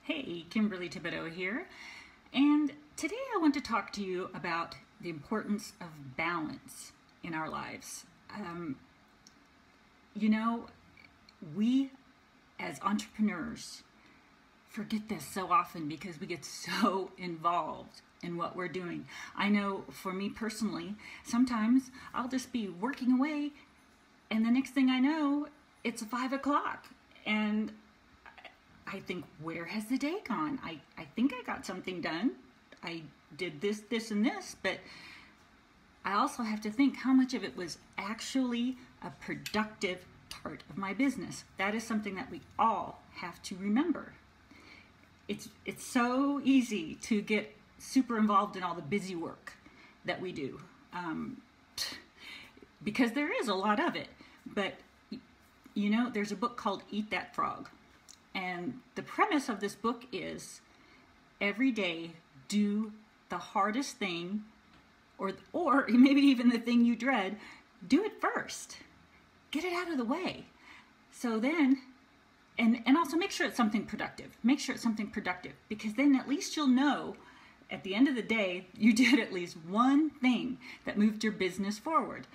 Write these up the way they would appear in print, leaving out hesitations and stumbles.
Hey, Kimberly Thibodeaux here, and today I want to talk to you about the importance of balance in our lives. You know, we as entrepreneurs forget this so often because we get so involved in what we're doing. I know for me personally, sometimes I'll just be working away and the next thing I know, it's 5 o'clock and I think, where has the day gone? I think I got something done. I did this, this, and this, but I also have to think how much of it was actually a productive part of my business. That is something that we all have to remember. It's so easy to get super involved in all the busy work that we do, because there is a lot of it. But you know, there's a book called Eat That Frog. And the premise of this book is every day do the hardest thing or maybe even the thing you dread, do it first. Get it out of the way. So then, and also make sure it's something productive. Make sure it's something productive because then at least you'll know at the end of the day you did at least one thing that moved your business forward.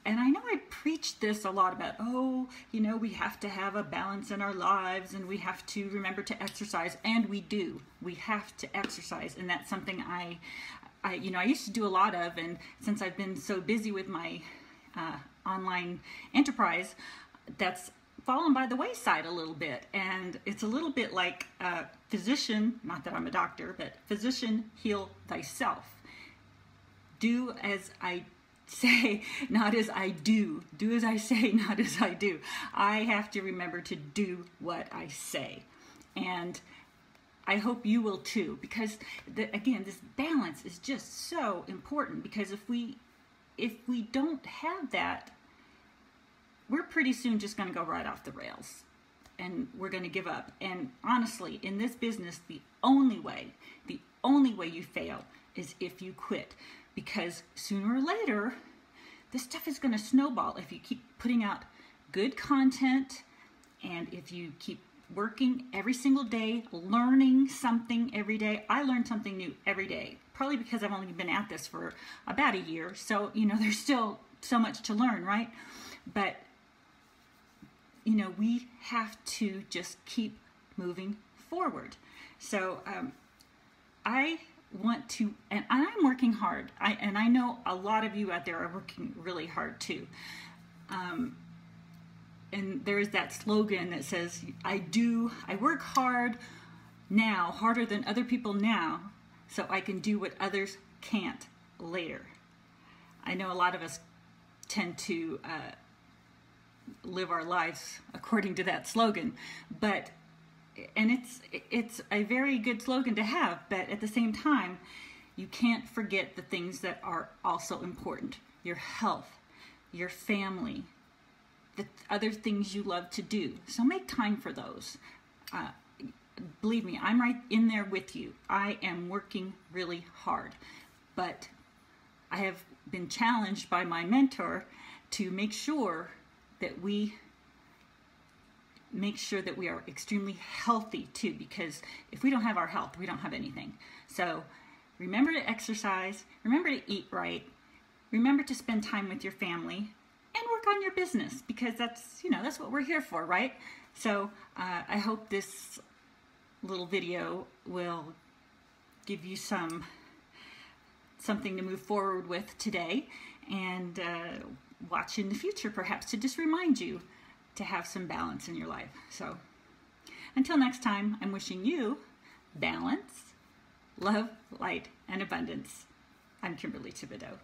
And I know I preach this a lot about, you know, we have to have a balance in our lives and we have to remember to exercise, and we do. We have to exercise, and that's something I used to do a lot of, and since I've been so busy with my online enterprise, that's fallen by the wayside a little bit. And it's a little bit like physician, not that I'm a doctor, but physician, heal thyself. Do as I say, not as I do. Do as I say, not as I do. I have to remember to do what I say. And I hope you will too, because again, this balance is just so important, because if we don't have that, we're pretty soon just going to go right off the rails and we're going to give up. And honestly, in this business, the only way you fail is if you quit. Because sooner or later, this stuff is going to snowball if you keep putting out good content and if you keep working every single day, learning something every day. I learn something new every day, probably because I've only been at this for about a year. So, you know, there's still so much to learn, right? But, you know, we have to just keep moving forward. So, I want to, and I'm working hard. I know a lot of you out there are working really hard too. And there is that slogan that says, I work hard now, harder than other people now, so I can do what others can't later. I know a lot of us tend to live our lives according to that slogan, and it's a very good slogan to have, but at the same time, you can't forget the things that are also important. Your health, your family, the other things you love to do. So make time for those. Believe me, I'm right in there with you. I am working really hard, but I have been challenged by my mentor to make sure that we are extremely healthy too, because if we don't have our health, we don't have anything. So remember to exercise, remember to eat right, remember to spend time with your family, and work on your business, because that's what we're here for, right? So I hope this little video will give you something to move forward with today, and watch in the future perhaps to just remind you to have some balance in your life. So until next time, I'm wishing you balance, love, light, and abundance. I'm Kimberly Thibodeaux.